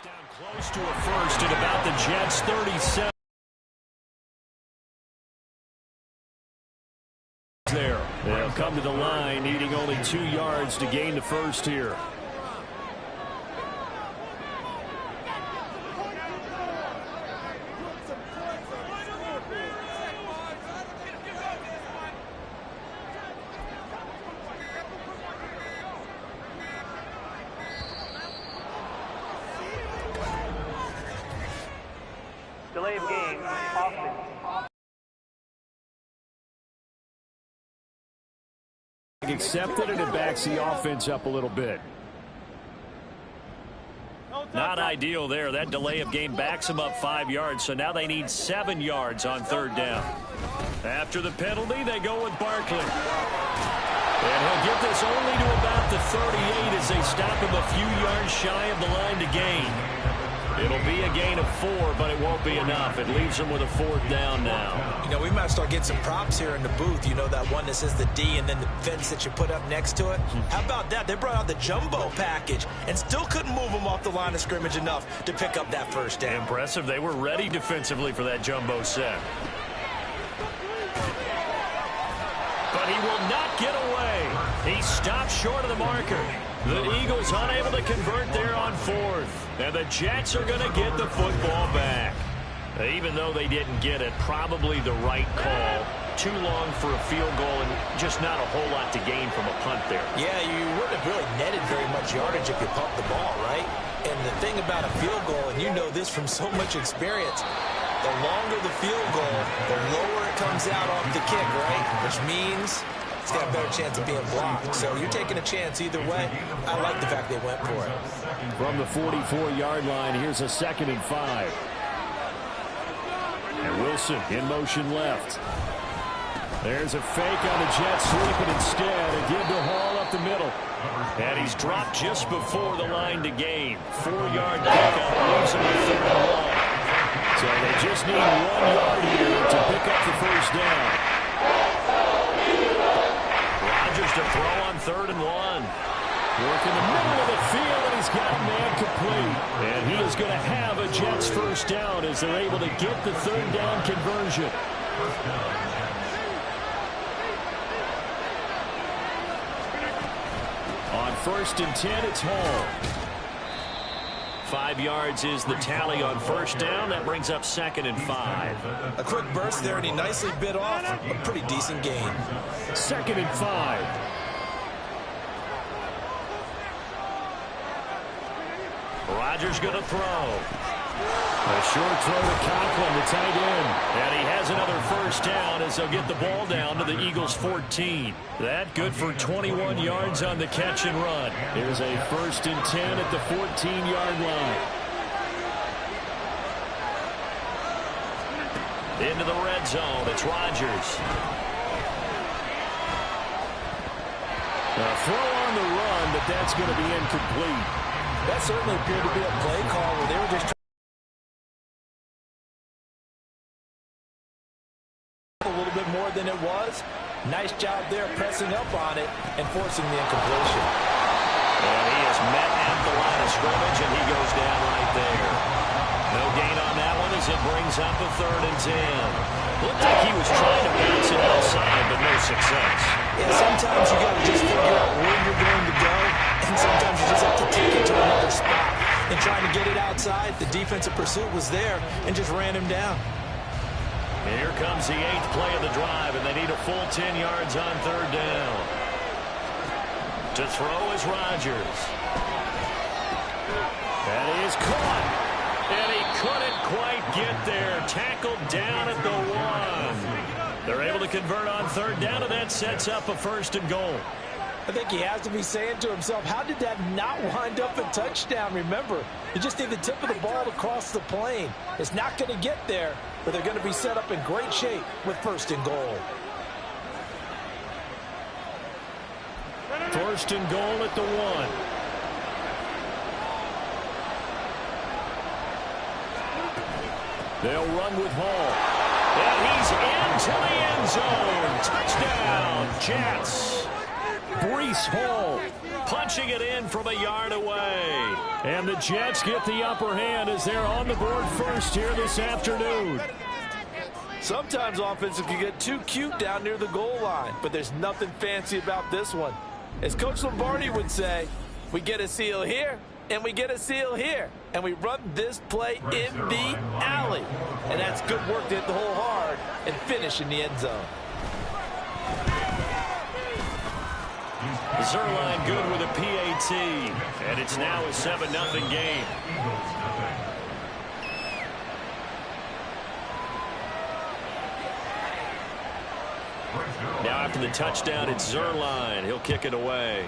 Down close to a first at about the Jets' 37. There. They'll come to the line, needing only 2 yards to gain the first here. Delay of game, offense. Accepted, and it backs the offense up a little bit. Not ideal there. That delay of game backs them up 5 yards, so now they need 7 yards on third down. After the penalty, they go with Barkley. And he'll get this only to about the 38 as they stop him a few yards shy of the line to gain. It'll be a gain of 4, but it won't be enough. It leaves them with a 4th down now. You know, we might start getting some props here in the booth. You know, that one that says the D and then the fence that you put up next to it. How about that? They brought out the jumbo package and still couldn't move them off the line of scrimmage enough to pick up that first down. Impressive. They were ready defensively for that jumbo set. But he will not get away. He stopped short of the marker. The Eagles unable to convert there on 4th. And the Jets are going to get the football back. Even though they didn't get it, probably the right call. Too long for a field goal and just not a whole lot to gain from a punt there. Yeah, you wouldn't have really netted very much yardage if you pumped the ball, right? And the thing about a field goal, and you know this from so much experience, the longer the field goal, the lower it comes out off the kick, right? Which means it's got a better chance of being blocked. So you're taking a chance either way. I like the fact they went for it. From the 44-yard line, here's a 2nd and 5. And Wilson in motion left. There's a fake on the Jets, sweeping instead. A give to Hall up the middle. And he's dropped just before the line to gain. 4-yard pickup, leaves him with 3rd and 1. So they just need 1 yard here to pick up the first down. Rodgers to throw on 3rd and 1. Working the middle of the field, and he's got a man complete. And he is going to have a Jets first down as they're able to get the 3rd down conversion. On 1st and 10, it's Hall. 5 yards is the tally on first down. That brings up 2nd and 5. A quick burst there, and he nicely bit off a pretty decent gain. 2nd and 5. Rodgers going to throw. A short throw to Conklin, the tight end. And he has another first down as they'll get the ball down to the Eagles' 14. That good for 21 yards on the catch and run. Here's a 1st and 10 at the 14-yard line. Into the red zone, it's Rodgers. A throw on the run, but that's going to be incomplete. That certainly appeared to be a play call where they were just a little bit more than it was. Nice job there pressing up on it and forcing the incompletion. And he is met at the line of scrimmage, and he goes down right there. No gain on that one as it brings up a 3rd and 10. Looked like he was trying to bounce it outside, but no success. Yeah, sometimes you got to just figure out where you're going to go, and sometimes you just have to take it to another spot. And trying to get it outside, the defensive pursuit was there and just ran him down. And here comes the 8th play of the drive, and they need a full 10 yards on 3rd down. To throw is Rodgers. And he is caught. And he couldn't quite get there. Tackled down at the 1. They're able to convert on 3rd down, and that sets up a 1st and goal. I think he has to be saying to himself, how did that not wind up a touchdown? Remember, you just need the tip of the ball to cross the plane. It's not going to get there, but they're going to be set up in great shape with 1st and goal. 1st and goal at the 1. They'll run with Hall. And he's into the end zone. Touchdown, Jets. Breece Hall punching it in from a yard away. And the Jets get the upper hand as they're on the board first here this afternoon. Sometimes offenses can get too cute down near the goal line, but there's nothing fancy about this one. As Coach Lombardi would say, we get a seal here, and we get a seal here, and we run this play in the alley. And that's good work to hit the hole hard and finish in the end zone. Zuerlein good with a PAT, and it's now a 7-0 game. Now after the touchdown, it's Zuerlein. He'll kick it away.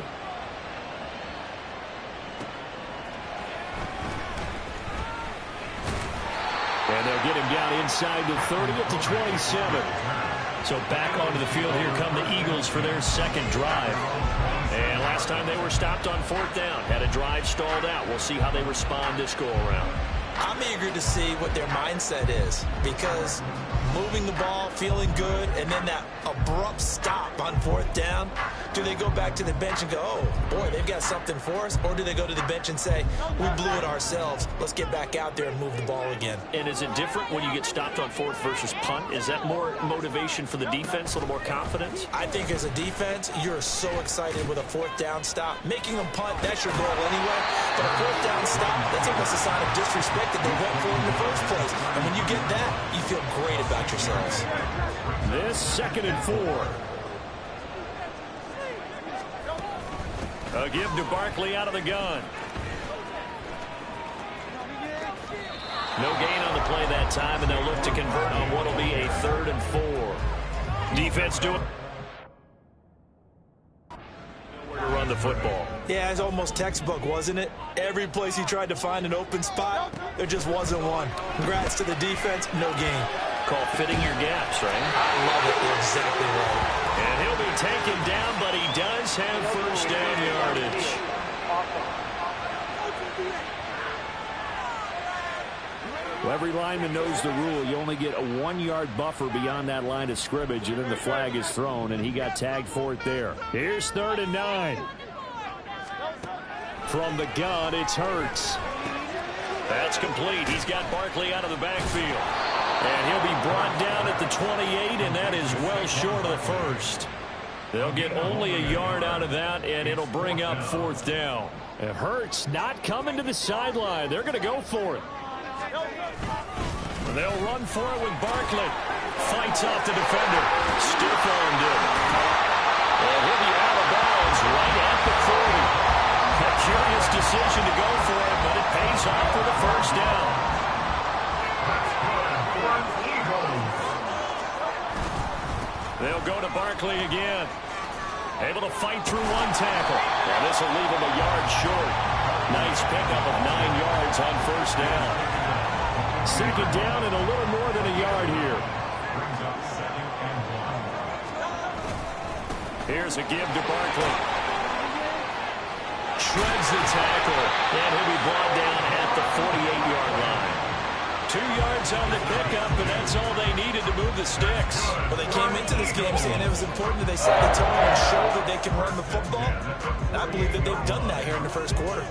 And they'll get him down inside the 30 at the 27. So back onto the field, here come the Eagles for their second drive. And last time they were stopped on 4th down, had a drive stalled out. We'll see how they respond this go-around. I'm eager to see what their mindset is, because moving the ball, feeling good, and then that abrupt stop on 4th down, do they go back to the bench and go, oh, boy, they've got something for us? Or do they go to the bench and say, we blew it ourselves, let's get back out there and move the ball again? And is it different when you get stopped on 4th versus punt? Is that more motivation for the defense, a little more confidence? I think as a defense, you're so excited with a 4th down stop. Making them punt, that's your goal anyway. But a 4th down stop, that's almost a sign of disrespect that they went for it in the first place. And when you get that, you feel great about yourselves. This 2nd and 4. A give to Barkley out of the gun. No gain on the play that time, and they'll look to convert on what will be a 3rd and 4. Defense doing nowhere to run the football. Yeah, it's almost textbook, wasn't it? Every place he tried to find an open spot, there just wasn't one. Congrats to the defense, no gain. Call fitting your gaps, right? I love it. You're exactly right. And he'll be taken down, but he does have 1st down yardage. Well, every lineman knows the rule. You only get a 1-yard buffer beyond that line of scrimmage, and then the flag is thrown, and he got tagged for it there. Here's 3rd and 9. From the gun, it's Hurts. That's complete. He's got Barkley out of the backfield. And he'll be brought down at the 28, and that is well short of the 1st. They'll get only a yard out of that, and it'll bring up 4th down. And Hurts not coming to the sideline. They're going to go for it. They'll run for it with Barkley. Fights off the defender. Stiff-armed him. And he'll be out of bounds right at the 40. A curious decision to go for it, but it pays off for the 1st down. They'll go to Barkley again. Able to fight through one tackle. And this will leave him a yard short. Nice pickup of 9 yards on 1st down. 2nd down and a little more than a yard here. Here's a give to Barkley. Shreds the tackle. And he'll be brought down at the 48-yard line. 2 yards on the pickup, and that's all they needed to move the sticks. Well, they came into this game saying it was important that they set the tone and show that they can run the football. And I believe that they've done that here in the 1st quarter.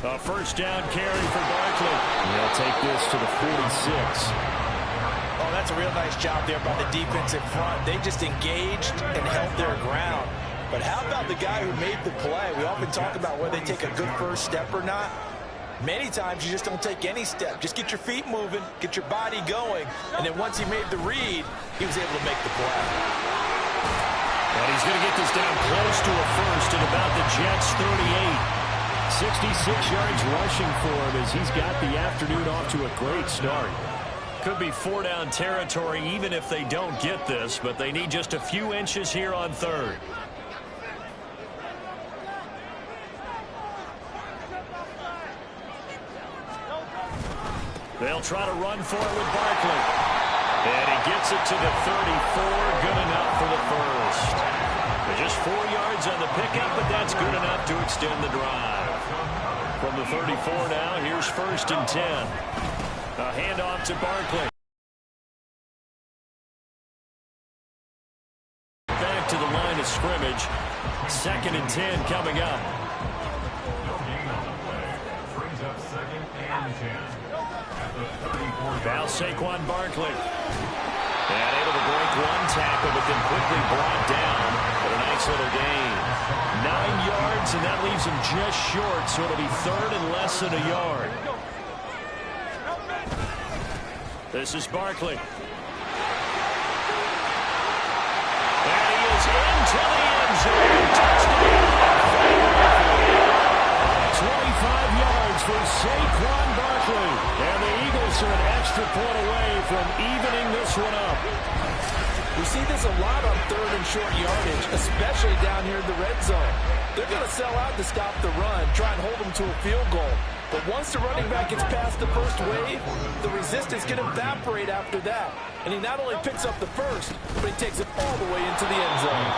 A 1st down carry for Barkley. They'll take this to the 46. Oh, that's a real nice job there by the defensive front. They just engaged and held their ground. But how about the guy who made the play? We often talk about whether they take a good 1st step or not. Many times you just don't take any step. Just get your feet moving, get your body going, and then once he made the read, he was able to make the play. And he's going to get this down close to a 1st at about the Jets' 38. 66 yards rushing for him as he's got the afternoon off to a great start. Could be 4-down territory even if they don't get this, but they need just a few inches here on 3rd. They'll try to run for it with Barkley. And he gets it to the 34. Good enough for the first. Just 4 yards on the pickup, but that's good enough to extend the drive. From the 34 now, here's 1st and 10. A handoff to Barkley. Back to the line of scrimmage. 2nd and 10 coming up. Now Saquon Barkley. And able to break one tackle, but then quickly brought down. But a nice little gain. 9 yards, and that leaves him just short, so it'll be 3rd and less than a yard. This is Barkley. And he is into the end zone. Touchdown. 25 yards for Saquon Barkley. And the Eagles are an extra point away from evening this one up. We see this a lot on 3rd and short yardage, especially down here in the red zone. They're going to sell out to stop the run, try and hold them to a field goal. But once the running back gets past the first wave, the resistance can evaporate after that. And he not only picks up the first, but he takes it all the way into the end zone.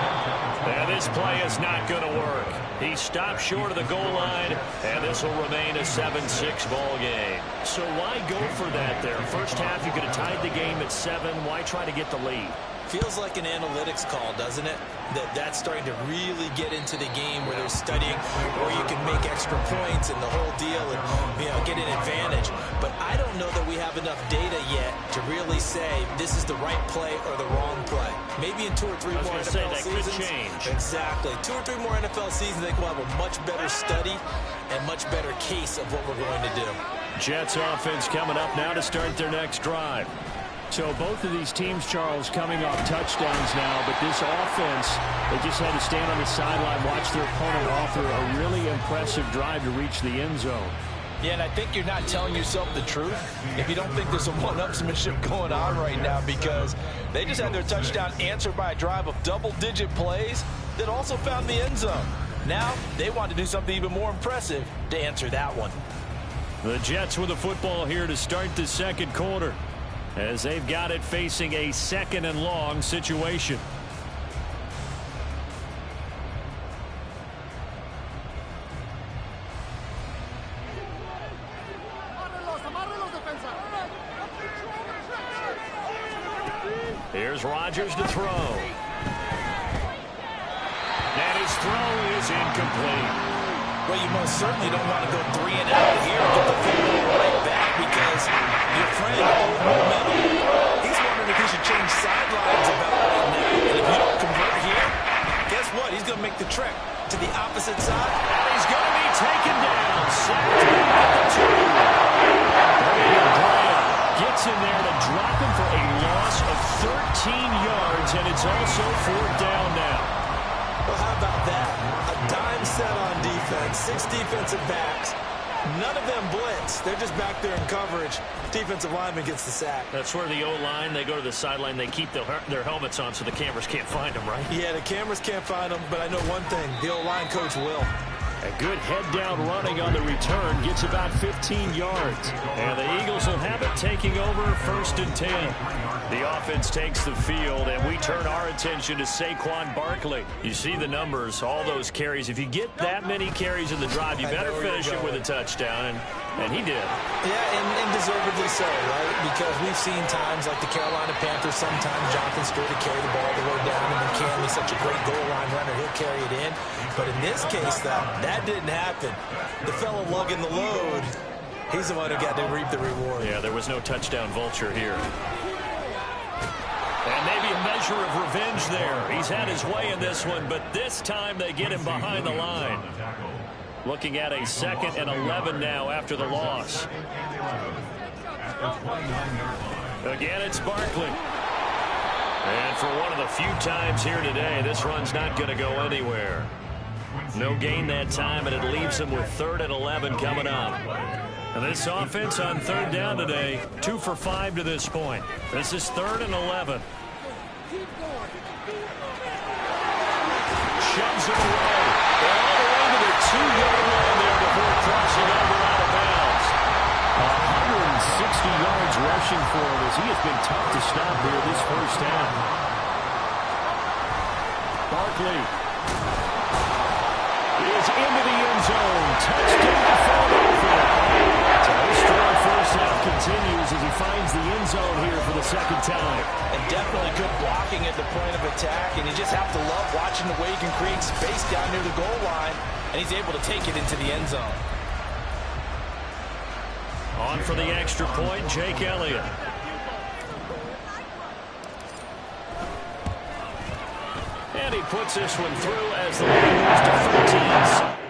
And this play is not going to work. He stopped short of the goal line, and this will remain a 7-6 ball game. So why go for that there? First half, you could have tied the game at 7. Why try to get the lead? Feels like an analytics call, doesn't it? That's starting to really get into the game where they're studying where you can make extra points and the whole deal and, get an advantage. But I don't know that we have enough data yet to really say this is the right play or the wrong play. Maybe in 2 or 3 more NFL seasons. Could change. Exactly. 2 or 3 more NFL seasons, I think we'll have a much better study and much better case of what we're going to do. Jets offense coming up now to start their next drive. So both of these teams, Charles, coming off touchdowns now, but this offense, they just had to stand on the sideline, watch their opponent offer a really impressive drive to reach the end zone. Yeah, and I think you're not telling yourself the truth if you don't think there's some one-upsmanship going on right now, because they just had their touchdown answered by a drive of double-digit plays that also found the end zone. Now they want to do something even more impressive to answer that one. The Jets with the football here to start the second quarter, as they've got it facing a 2nd and long situation. Here's Rodgers to throw. And his throw is incomplete. Well, you most certainly don't want to go 3 and out here and get the football right back, because your friend owed momentum. He's wondering if he should change sidelines about right now. And if you don't convert here, guess what? He's going to make the trek to the opposite side. And he's going to be taken down. Sacked at the 2. Brandon Graham gets in there to drop him for a loss of 13 yards, and it's also 4th down now. Well, how about that? A dime set on defense, 6 defensive backs. None of them blitz. They're just back there in coverage. Defensive lineman gets the sack. That's where the O-line, they go to the sideline, they keep their helmets on so the cameras can't find them, right? Yeah, the cameras can't find them, but I know one thing. The O-line coach will. A good head-down running on the return gets about 15 yards. And the Eagles will have it taking over 1st and 10. The offense takes the field, and we turn our attention to Saquon Barkley. You see the numbers, all those carries. If you get that many carries in the drive, you better finish it with a touchdown, and he did. Yeah, and deservedly so, right? Because we've seen times like the Carolina Panthers, sometimes Jonathan Stewart to carry the ball the way down, and then Cam is such a great goal line runner, he'll carry it in. But in this case, though, that didn't happen. The fellow lugging the load, he's the one who got to reap the reward. Yeah, there was no touchdown vulture here. And maybe a measure of revenge there. He's had his way in this one, but this time they get him behind the line. Looking at a 2nd and 11 now after the loss. Again, it's Barkley. And for one of the few times here today, this run's not going to go anywhere. No gain that time, and it leaves him with 3rd and 11 coming up. And this offense on 3rd down today, 2 for 5 to this point. This is 3rd and 11. Shoves it away. All the way to the 2-yard line there before crossing over out of bounds. 160 pushing for him as he has been tough to stop here this first half. Barkley is into the end zone. Touchdown, Philadelphia. So his strong first half continues as he finds the end zone here for the second time. And definitely good blocking at the point of attack, and you just have to love watching the way he can create space down near the goal line, and he's able to take it into the end zone. On for the extra point, Jake Elliott. And he puts this one through as the lead moves to 13.